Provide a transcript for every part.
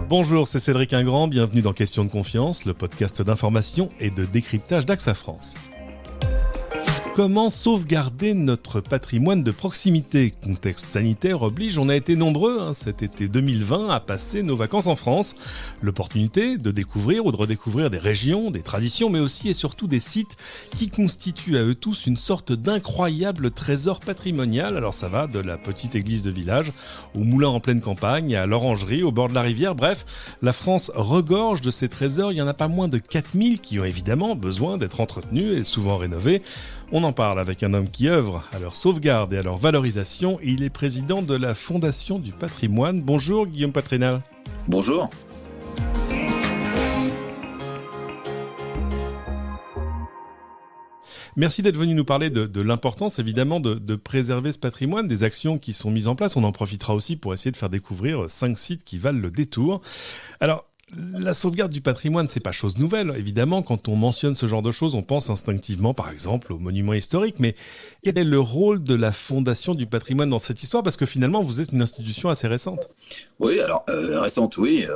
Bonjour, c'est Cédric Ingrand, bienvenue dans Question de confiance, le podcast d'information et de décryptage d'AXA France. Comment sauvegarder notre patrimoine de proximité ? Contexte sanitaire oblige, on a été nombreux cet été 2020 à passer nos vacances en France. L'opportunité de découvrir ou de redécouvrir des régions, des traditions, mais aussi et surtout des sites qui constituent à eux tous une sorte d'incroyable trésor patrimonial. Alors ça va de la petite église de village au moulin en pleine campagne, à l'orangerie au bord de la rivière. Bref, la France regorge de ces trésors. Il y en a pas moins de 4000 qui ont évidemment besoin d'être entretenus et souvent rénovés. On en parle avec un homme qui œuvre à leur sauvegarde et à leur valorisation. Il est président de la Fondation du patrimoine. Bonjour Guillaume Patrénal. Bonjour. Merci d'être venu nous parler de l'importance évidemment de préserver ce patrimoine, des actions qui sont mises en place. On en profitera aussi pour essayer de faire découvrir 5 sites qui valent le détour. Alors, la sauvegarde du patrimoine, c'est pas chose nouvelle. Évidemment, quand on mentionne ce genre de choses, on pense instinctivement, par exemple, aux monuments historiques. Mais quel est le rôle de la Fondation du patrimoine dans cette histoire ? Parce que finalement, vous êtes une institution assez récente. Oui, alors récente, oui.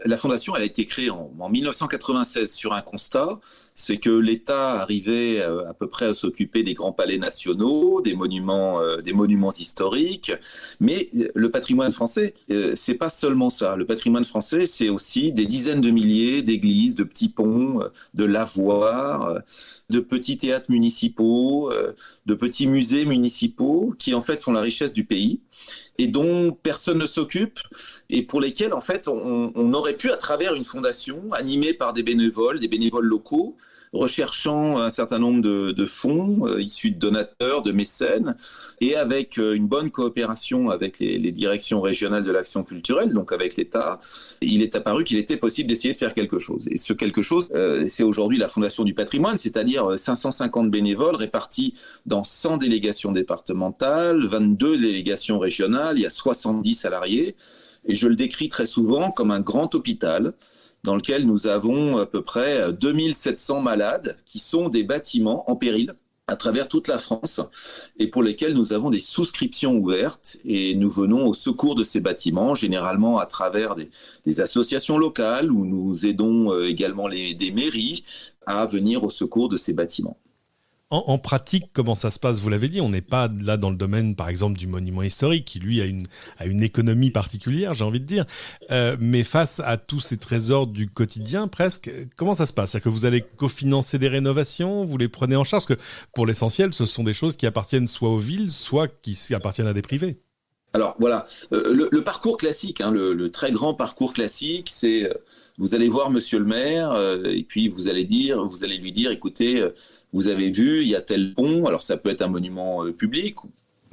La Fondation, elle a été créée en 1996 sur un constat, c'est que l'État arrivait à peu près à s'occuper des grands palais nationaux, des monuments historiques. Mais le patrimoine français, c'est pas seulement ça. Le patrimoine français, c'est aussi des dizaines de milliers d'églises, de petits ponts, de lavoirs, de petits théâtres municipaux, de petits musées municipaux qui en fait font la richesse du pays et dont personne ne s'occupe et pour lesquels en fait on aurait pu à travers une fondation animée par des bénévoles locaux, recherchant un certain nombre de fonds issus de donateurs, de mécènes, et avec une bonne coopération avec les directions régionales de l'action culturelle, donc avec l'État, il est apparu qu'il était possible d'essayer de faire quelque chose. Et ce quelque chose, c'est aujourd'hui la Fondation du patrimoine, c'est-à-dire 550 bénévoles répartis dans 100 délégations départementales, 22 délégations régionales, il y a 70 salariés, et je le décris très souvent comme un grand hôpital, dans lequel nous avons à peu près 2700 malades qui sont des bâtiments en péril à travers toute la France et pour lesquels nous avons des souscriptions ouvertes et nous venons au secours de ces bâtiments, généralement à travers des associations locales où nous aidons également des mairies à venir au secours de ces bâtiments. En pratique, comment ça se passe ? Vous l'avez dit, on n'est pas là dans le domaine, par exemple, du monument historique, qui lui a une économie particulière, j'ai envie de dire. Mais face à tous ces trésors du quotidien, presque, comment ça se passe ? C'est-à-dire que vous allez cofinancer des rénovations, vous les prenez en charge ? Parce que pour l'essentiel, ce sont des choses qui appartiennent soit aux villes, soit qui appartiennent à des privés. Alors voilà, le parcours classique, le très grand parcours classique, c'est vous allez voir Monsieur le maire et puis vous allez lui dire, écoutez, vous avez vu, il y a tel pont. Alors ça peut être un monument public.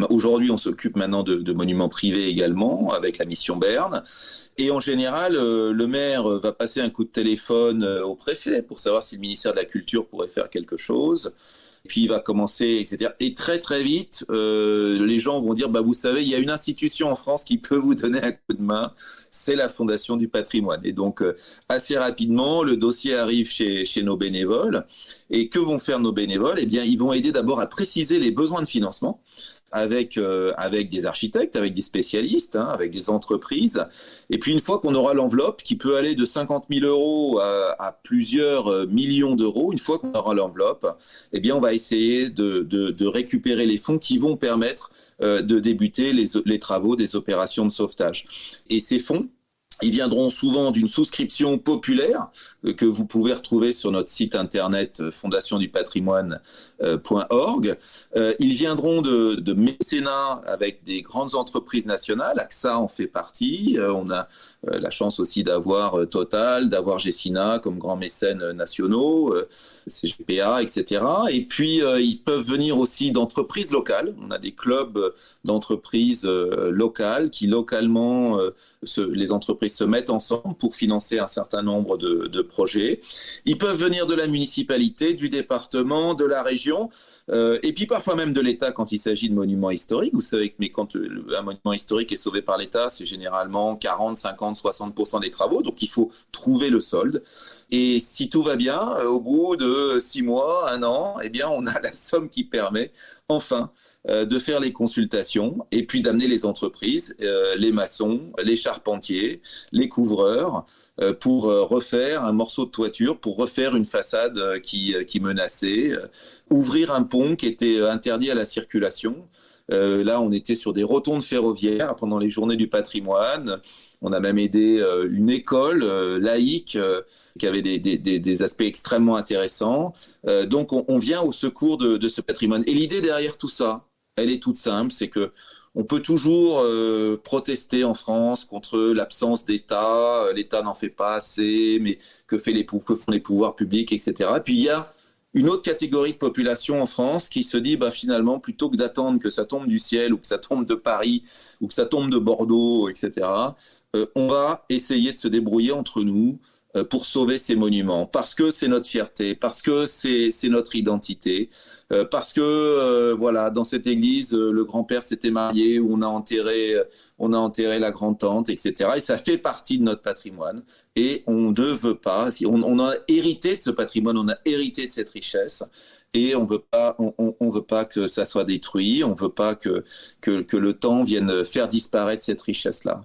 Aujourd'hui, on s'occupe maintenant de monuments privés également avec la mission Berne. Et en général, le maire va passer un coup de téléphone au préfet pour savoir si le ministère de la Culture pourrait faire quelque chose. Puis il va commencer, etc. Et très très vite, les gens vont dire, vous savez, il y a une institution en France qui peut vous donner un coup de main, c'est la Fondation du patrimoine. Et donc assez rapidement, le dossier arrive chez nos bénévoles. Et que vont faire nos bénévoles ? Eh bien, ils vont aider d'abord à préciser les besoins de financement avec des architectes, avec des spécialistes, avec des entreprises. Et puis une fois qu'on aura l'enveloppe, qui peut aller de 50 000 euros à plusieurs millions d'euros, une fois qu'on aura l'enveloppe, eh bien on va essayer de récupérer les fonds qui vont permettre de débuter les travaux des opérations de sauvetage. Et ces fonds, ils viendront souvent d'une souscription populaire que vous pouvez retrouver sur notre site internet fondationdupatrimoine.org. Ils viendront de mécénats avec des grandes entreprises nationales. AXA en fait partie. On a la chance aussi d'avoir Total, d'avoir Gecina comme grands mécènes nationaux, CGPA, etc. Et puis, ils peuvent venir aussi d'entreprises locales. On a des clubs d'entreprises locales qui, localement, les entreprises se mettent ensemble pour financer un certain nombre de projets. Ils peuvent venir de la municipalité, du département, de la région, et puis parfois même de l'État quand il s'agit de monuments historiques. Vous savez que quand un monument historique est sauvé par l'État, c'est généralement 40, 50, 60% des travaux, donc il faut trouver le solde. Et si tout va bien, au bout de 6 mois, 1 an, eh bien on a la somme qui permet enfin de faire les consultations et puis d'amener les entreprises, les maçons, les charpentiers, les couvreurs, pour refaire un morceau de toiture, pour refaire une façade qui menaçait, ouvrir un pont qui était interdit à la circulation. Là, on était sur des rotondes ferroviaires pendant les journées du patrimoine. On a même aidé une école laïque qui avait des aspects extrêmement intéressants. Donc, on vient au secours de ce patrimoine. Et l'idée derrière tout ça, elle est toute simple, c'est que on peut toujours protester en France contre l'absence d'État. L'État n'en fait pas assez, mais que font les pouvoirs publics, etc. Et puis, il y a une autre catégorie de population en France qui se dit finalement, plutôt que d'attendre que ça tombe du ciel ou que ça tombe de Paris ou que ça tombe de Bordeaux, etc., on va essayer de se débrouiller entre nous pour sauver ces monuments, parce que c'est notre fierté, parce que c'est notre identité, parce que voilà, dans cette église, le grand-père s'était marié, où on a enterré la grand-tante, etc. Et ça fait partie de notre patrimoine. Et on ne veut pas, on a hérité de ce patrimoine, on a hérité de cette richesse. Et on veut pas que ça soit détruit, on veut pas que le temps vienne faire disparaître cette richesse-là.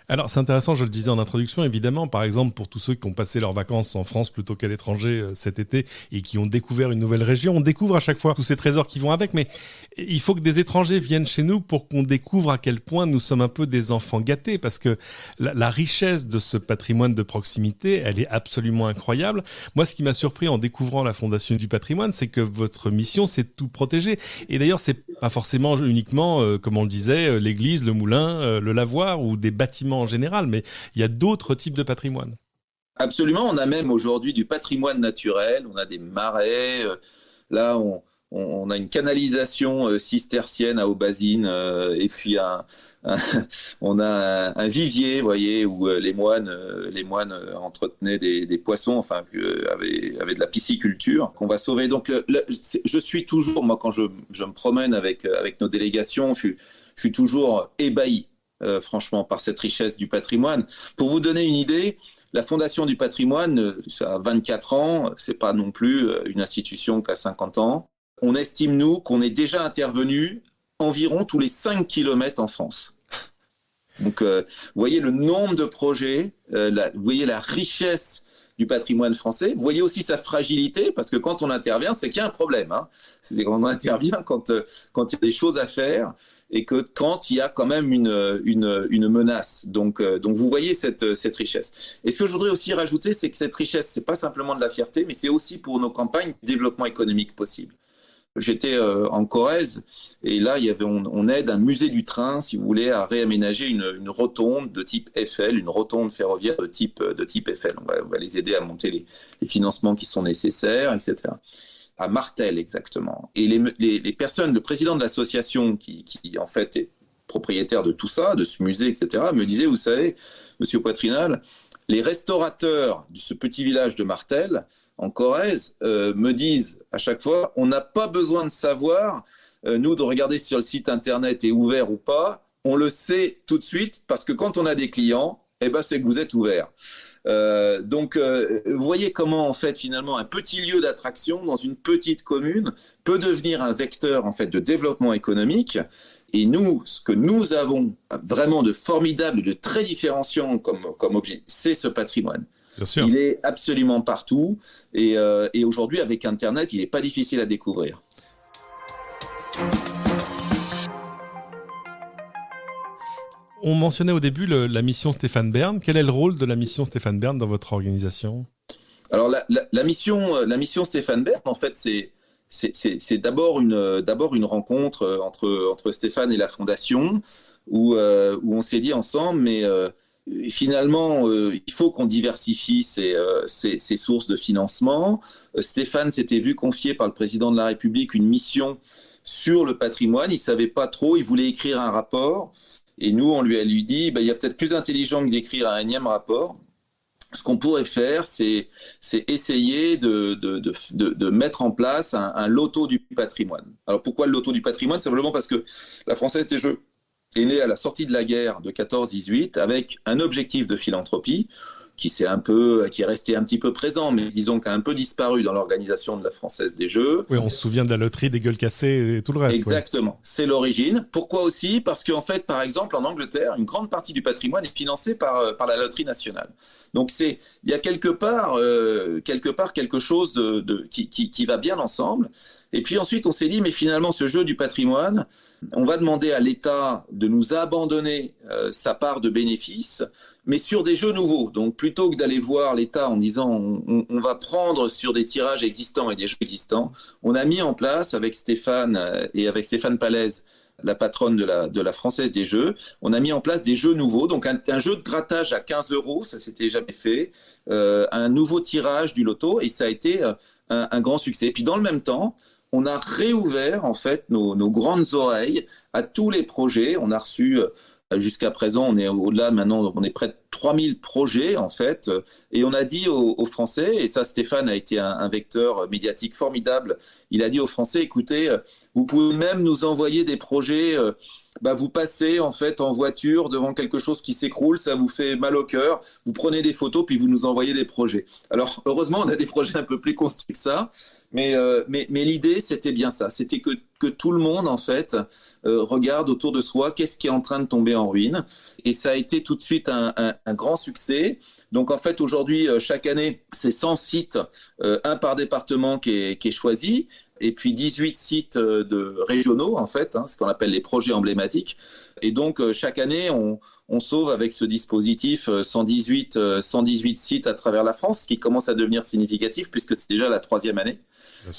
Alors c'est intéressant, je le disais en introduction, évidemment, par exemple pour tous ceux qui ont passé leurs vacances en France plutôt qu'à l'étranger cet été et qui ont découvert une nouvelle région, on découvre à chaque fois tous ces trésors qui vont avec, mais il faut que des étrangers viennent chez nous pour qu'on découvre à quel point nous sommes un peu des enfants gâtés, parce que la richesse de ce patrimoine de proximité, elle est absolument incroyable. Moi, ce qui m'a surpris en découvrant la Fondation du patrimoine, c'est que votre mission, c'est de tout protéger. Et d'ailleurs, c'est pas forcément uniquement, comme on le disait, l'église, le moulin, le lavoir ou des bâtiments en général, mais il y a d'autres types de patrimoine. Absolument, on a même aujourd'hui du patrimoine naturel, on a des marais, là on a une canalisation cistercienne à Aubazine, et puis on a un vivier, vous voyez, où les moines entretenaient des poissons, enfin avaient de la pisciculture qu'on va sauver. Donc je suis toujours, moi quand je me promène avec nos délégations, je suis toujours ébahi. Franchement, par cette richesse du patrimoine. Pour vous donner une idée, la Fondation du patrimoine, ça a 24 ans, c'est pas non plus une institution qui a 50 ans. On estime, nous, qu'on est déjà intervenu environ tous les 5 kilomètres en France. Donc, vous voyez le nombre de projets, vous voyez la richesse du patrimoine français. Vous voyez aussi sa fragilité, parce que quand on intervient, c'est qu'il y a un problème. C'est quand on intervient, quand il y a des choses à faire, et que quand il y a quand même une menace. Donc vous voyez cette richesse. Et ce que je voudrais aussi rajouter, c'est que cette richesse, c'est pas simplement de la fierté, mais c'est aussi pour nos campagnes du développement économique possible. J'étais en Corrèze, et là, on aide un musée du train, si vous voulez, à réaménager une rotonde de type Eiffel, une rotonde ferroviaire de type Eiffel. On va les aider à monter les financements qui sont nécessaires, etc. À Martel, exactement. Et les personnes, le président de l'association qui en fait est propriétaire de tout ça, de ce musée, etc., me disait, vous savez, monsieur Poitrinal, les restaurateurs de ce petit village de Martel, en Corrèze, me disent à chaque fois, on n'a pas besoin de savoir, nous, de regarder si sur le site internet est ouvert ou pas, on le sait tout de suite, parce que quand on a des clients, c'est que vous êtes ouvert. Donc, vous voyez comment, en fait, finalement, un petit lieu d'attraction dans une petite commune peut devenir un vecteur, en fait, de développement économique. Et nous, ce que nous avons vraiment de formidable, de très différenciant comme objet, c'est ce patrimoine. Bien sûr. Il est absolument partout. Et aujourd'hui, avec Internet, il n'est pas difficile à découvrir. On mentionnait au début la mission Stéphane Bern. Quel est le rôle de la mission Stéphane Bern dans votre organisation ? Alors la mission Stéphane Bern, en fait, c'est d'abord une rencontre entre Stéphane et la Fondation où on s'est dit ensemble, mais finalement il faut qu'on diversifie ces sources de financement. Stéphane s'était vu confier par le président de la République une mission sur le patrimoine. Il savait pas trop, il voulait écrire un rapport. Et nous, on lui a dit, il y a peut-être plus intelligent que d'écrire un énième rapport. Ce qu'on pourrait faire, c'est essayer de mettre en place un loto du patrimoine. Alors pourquoi le loto du patrimoine ? Simplement parce que la Française des Jeux est née à la sortie de la guerre de 14-18 avec un objectif de philanthropie. qui est resté un petit peu présent, mais disons qui a un peu disparu dans l'organisation de la Française des Jeux. Oui, on se souvient de la loterie des gueules cassées et tout le reste. Exactement, ouais. C'est l'origine. Pourquoi aussi ? Parce qu'en fait, par exemple, en Angleterre, une grande partie du patrimoine est financée par la loterie nationale. Donc il y a quelque part quelque chose qui va bien ensemble. Et puis ensuite, on s'est dit, mais finalement, ce jeu du patrimoine, on va demander à l'État de nous abandonner sa part de bénéfices, mais sur des jeux nouveaux. Donc plutôt que d'aller voir l'État en disant on va prendre sur des tirages existants et des jeux existants, on a mis en place avec Stéphane Palaise, la patronne de la Française des Jeux, on a mis en place des jeux nouveaux, donc un jeu de grattage à 15 €, ça s'était jamais fait, un nouveau tirage du loto, et ça a été un grand succès. Et puis dans le même temps, on a réouvert en fait nos grandes oreilles à tous les projets. On a reçu, jusqu'à présent, on est au-delà maintenant, on est près de 3000 projets en fait, et on a dit aux Français, et ça Stéphane a été un vecteur médiatique formidable, il a dit aux Français, écoutez, vous pouvez même nous envoyer des projets, vous passez en fait en voiture devant quelque chose qui s'écroule, ça vous fait mal au cœur, vous prenez des photos puis vous nous envoyez des projets. Alors heureusement on a des projets un peu plus construits que ça, mais l'idée c'était bien ça, c'était que tout le monde en fait regarde autour de soi qu'est-ce qui est en train de tomber en ruine, et ça a été tout de suite un grand succès. Donc en fait aujourd'hui chaque année c'est 100 sites, un par département qui est choisi, et puis 18 sites régionaux en fait, ce qu'on appelle les projets emblématiques. Et donc chaque année on sauve avec ce dispositif 118 sites à travers la France, ce qui commence à devenir significatif puisque c'est déjà la 3e année.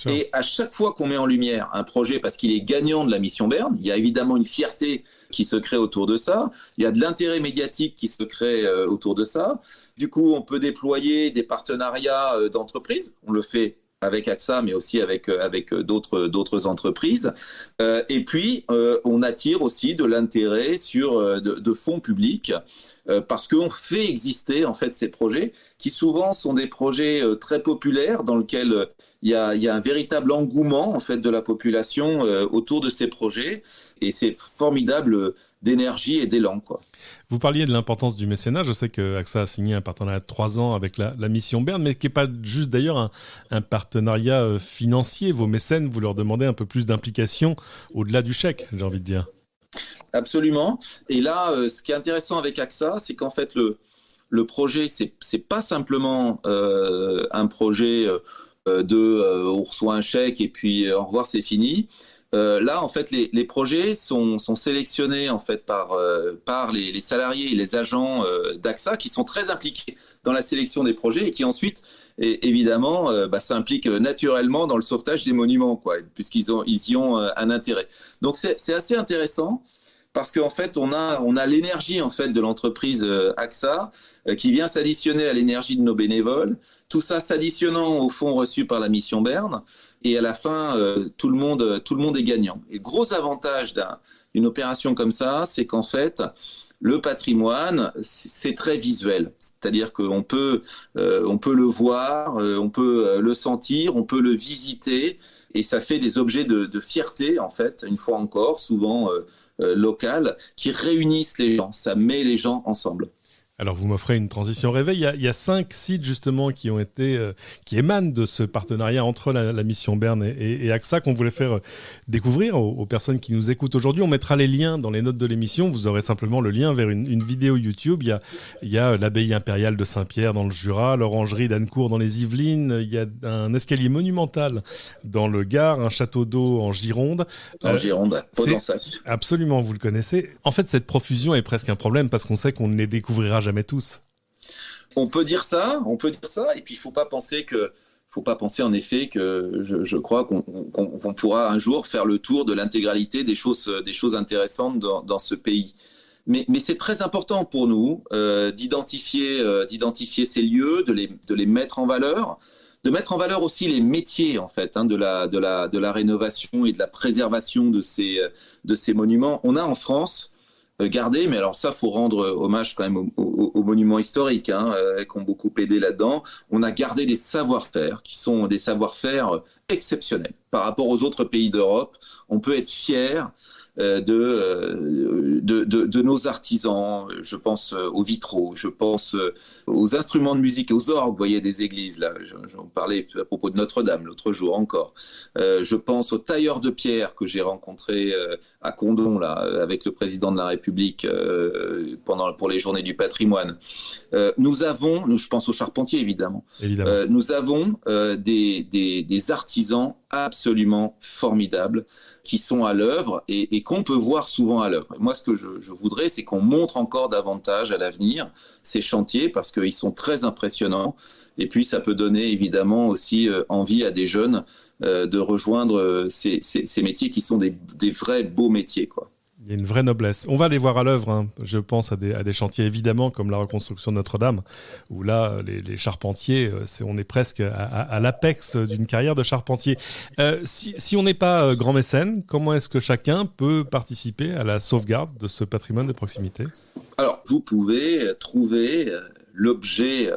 Et à chaque fois qu'on met en lumière un projet, parce qu'il est gagnant de la Mission Bern, il y a évidemment une fierté qui se crée autour de ça, il y a de l'intérêt médiatique qui se crée autour de ça. Du coup, on peut déployer des partenariats d'entreprises, on le fait avec AXA, mais aussi avec d'autres entreprises. Et puis, on attire aussi de l'intérêt de fonds publics, parce qu'on fait exister en fait ces projets qui souvent sont des projets très populaires dans lesquels il y a un véritable engouement en fait de la population autour de ces projets, et c'est formidable d'énergie et d'élan, quoi. Vous parliez de l'importance du mécénat. Je sais que AXA a signé un partenariat de 3 ans avec la Mission Bern, mais qui n'est pas juste d'ailleurs un partenariat financier. Vos mécènes, vous leur demandez un peu plus d'implication au-delà du chèque, j'ai envie de dire. Absolument. Et là, ce qui est intéressant avec AXA, c'est qu'en fait, le projet, c'est pas simplement un projet on reçoit un chèque et puis au revoir, c'est fini. Là, en fait, les projets sont sélectionnés en fait par les salariés et les agents d'AXA, qui sont très impliqués dans la sélection des projets et qui ensuite, évidemment, s'impliquent naturellement dans le sauvetage des monuments, quoi, puisqu'ils y ont un intérêt. Donc c'est assez intéressant, parce qu'en fait, on a l'énergie en fait de l'entreprise AXA qui vient s'additionner à l'énergie de nos bénévoles, tout ça s'additionnant aux fonds reçus par la Mission Bern, et à la fin, tout le monde est gagnant. Et le gros avantage d'une opération comme ça, c'est qu'en fait, le patrimoine, c'est très visuel. C'est-à-dire qu'on peut le voir, on peut le sentir, on peut le visiter, et ça fait des objets de fierté, en fait, une fois encore, souvent locales, qui réunissent les gens. Ça met les gens ensemble. Alors, vous m'offrez une transition réveil. Il y a 5 sites, justement, qui émanent de ce partenariat entre la Mission Bern et AXA, qu'on voulait faire découvrir aux personnes qui nous écoutent aujourd'hui. On mettra les liens dans les notes de l'émission. Vous aurez simplement le lien vers une vidéo YouTube. Il y a l'abbaye impériale de Saint-Pierre dans le Jura, l'orangerie d'Annecourt dans les Yvelines. Il y a un escalier monumental dans le Gard, un château d'eau en Gironde. En Gironde, Podensac. Absolument, vous le connaissez. En fait, cette profusion est presque un problème, parce qu'on sait qu'on ne les découvrira jamais tous. On peut dire ça, et puis il faut pas penser en effet que je crois qu'on pourra un jour faire le tour de l'intégralité des choses intéressantes dans ce pays. Mais c'est très important pour nous d'identifier ces lieux, de les mettre en valeur, de mettre en valeur aussi les métiers en fait de la rénovation et de la préservation de ces monuments. On a en France gardé, mais alors ça, faut rendre hommage quand même aux monuments historiques qui ont beaucoup aidé là-dedans. On a gardé des savoir-faire qui sont des savoir-faire exceptionnels par rapport aux autres pays d'Europe. On peut être fier de nos artisans. Je pense aux vitraux, je pense aux instruments de musique, aux orgues, vous voyez, des églises. Là, j'en parlais à propos de Notre-Dame l'autre jour encore. Je pense aux tailleurs de pierre que j'ai rencontrés à Condom, là, avec le président de la République pour les Journées du patrimoine. Je pense aux charpentiers évidemment. Nous avons des artisans absolument formidables qui sont à l'œuvre et qu'on peut voir souvent à l'œuvre. Moi, ce que je voudrais, c'est qu'on montre encore davantage à l'avenir ces chantiers parce qu'ils sont très impressionnants. Et puis, ça peut donner évidemment aussi envie à des jeunes de rejoindre ces métiers qui sont des vrais beaux métiers, quoi. Il y a une vraie noblesse. On va les voir à l'œuvre, hein. Je pense à des chantiers évidemment comme la reconstruction de Notre-Dame, où là les charpentiers, on est presque à l'apex d'une carrière de charpentier. Si on n'est pas grand mécène, comment est-ce que chacun peut participer à la sauvegarde de ce patrimoine de proximité ? Alors, vous pouvez trouver l'objet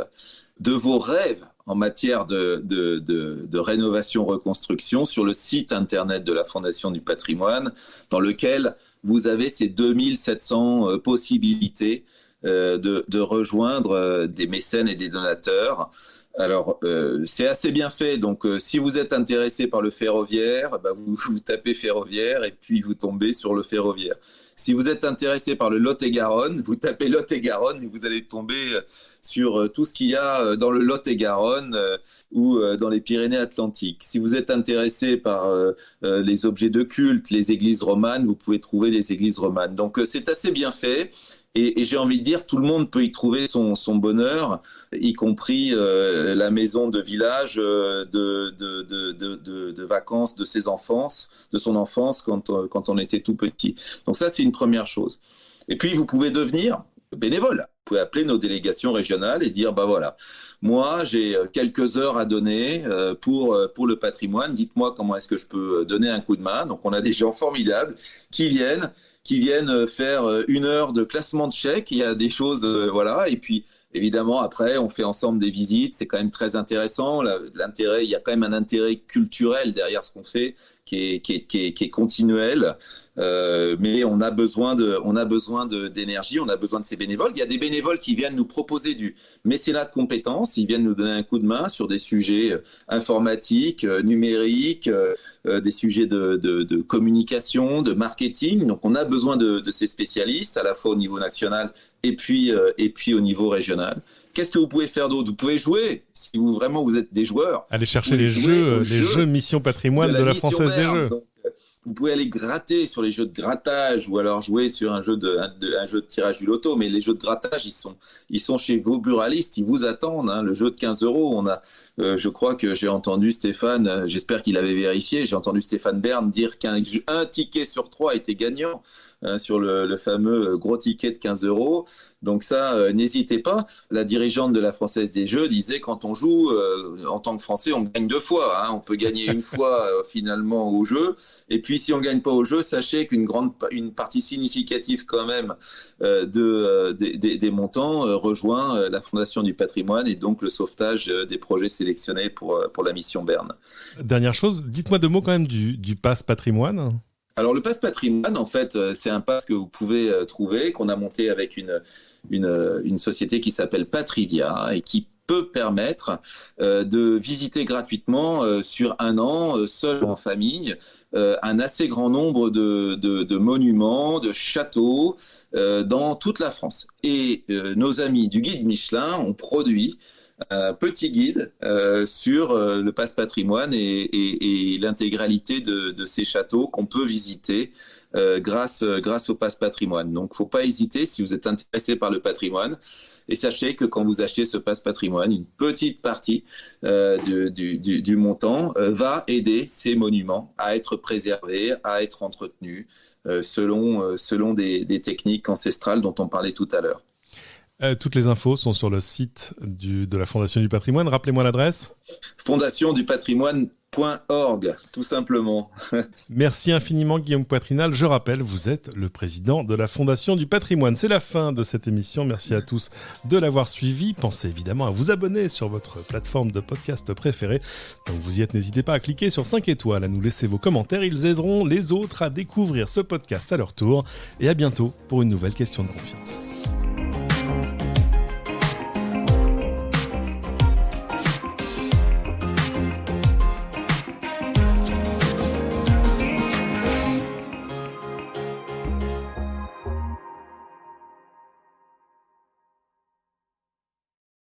de vos rêves en matière de rénovation-reconstruction sur le site internet de la Fondation du patrimoine, dans lequel vous avez ces 2700 possibilités de rejoindre des mécènes et des donateurs. Alors, c'est assez bien fait. Donc, si vous êtes intéressé par le ferroviaire, vous tapez ferroviaire et puis vous tombez sur le ferroviaire. Si vous êtes intéressé par le Lot-et-Garonne, vous tapez Lot-et-Garonne et vous allez tomber sur tout ce qu'il y a dans le Lot-et-Garonne ou dans les Pyrénées-Atlantiques. Si vous êtes intéressé par les objets de culte, les églises romanes, vous pouvez trouver des églises romanes. Donc, c'est assez bien fait. Et j'ai envie de dire, tout le monde peut y trouver son bonheur, y compris la maison de village de vacances de son enfance quand on était tout petit. Donc ça, c'est une première chose. Et puis, vous pouvez devenir bénévole. Vous pouvez appeler nos délégations régionales et dire, voilà, moi, j'ai quelques heures à donner pour le patrimoine. Dites-moi comment est-ce que je peux donner un coup de main. Donc, on a des gens formidables qui viennent faire 1 heure de classement de chèques. Il y a des choses, voilà. Et puis, évidemment, après, on fait ensemble des visites. C'est quand même très intéressant. Il y a quand même un intérêt culturel derrière ce qu'on fait qui est continuel. Mais on a besoin d'énergie, on a besoin de ces bénévoles. Il y a des bénévoles qui viennent nous proposer du mécénat de compétences, ils viennent nous donner un coup de main sur des sujets informatiques, numériques, des sujets de communication, de marketing. Donc on a besoin de ces spécialistes, à la fois au niveau national et puis au niveau régional. Qu'est-ce que vous pouvez faire d'autre ? Vous pouvez jouer, si vous êtes des joueurs. Allez chercher les jeux Mission Patrimoine de la Française des Jeux. Donc, vous pouvez aller gratter sur les jeux de grattage ou alors jouer sur un jeu de tirage du loto. Mais les jeux de grattage, ils sont chez vos buralistes, ils vous attendent. Hein. Le jeu de 15 €, je crois que j'ai entendu Stéphane, j'espère qu'il avait vérifié, j'ai entendu Stéphane Bern dire qu'un ticket sur 3 était gagnant sur le fameux gros ticket de 15 €. Donc ça, n'hésitez pas. La dirigeante de la Française des Jeux disait quand on joue, en tant que Français, on gagne 2 fois. Hein. On peut gagner une fois finalement au jeu. Et puis si on gagne pas au jeu, sachez une partie significative quand même des montants rejoint la Fondation du patrimoine et donc le sauvetage des projets sélectionnés pour la mission Bern. Dernière chose, dites-moi 2 mots quand même du pass patrimoine. Alors le pass patrimoine, en fait, c'est un pass que vous pouvez trouver, qu'on a monté avec une société qui s'appelle Patrivia et qui peut permettre de visiter gratuitement sur 1 an, seul ou en famille, un assez grand nombre de monuments, de châteaux dans toute la France. Et nos amis du guide Michelin ont produit un petit guide sur le pass patrimoine et l'intégralité de ces châteaux qu'on peut visiter grâce au pass patrimoine. Donc, faut pas hésiter si vous êtes intéressé par le patrimoine. Et sachez que quand vous achetez ce pass patrimoine, une petite partie du montant va aider ces monuments à être préservés, à être entretenus selon des techniques ancestrales dont on parlait tout à l'heure. Toutes les infos sont sur le site de la Fondation du patrimoine. Rappelez-moi l'adresse. fondationdupatrimoine.fr .org, tout simplement. Merci infiniment Guillaume Poitrinal. Je rappelle, vous êtes le président de la Fondation du patrimoine. C'est la fin de cette émission. Merci à tous de l'avoir suivi. Pensez évidemment à vous abonner sur votre plateforme de podcast préférée. Tant que vous y êtes, n'hésitez pas à cliquer sur 5 étoiles, à nous laisser vos commentaires. Ils aideront les autres à découvrir ce podcast à leur tour. Et à bientôt pour une nouvelle question de confiance.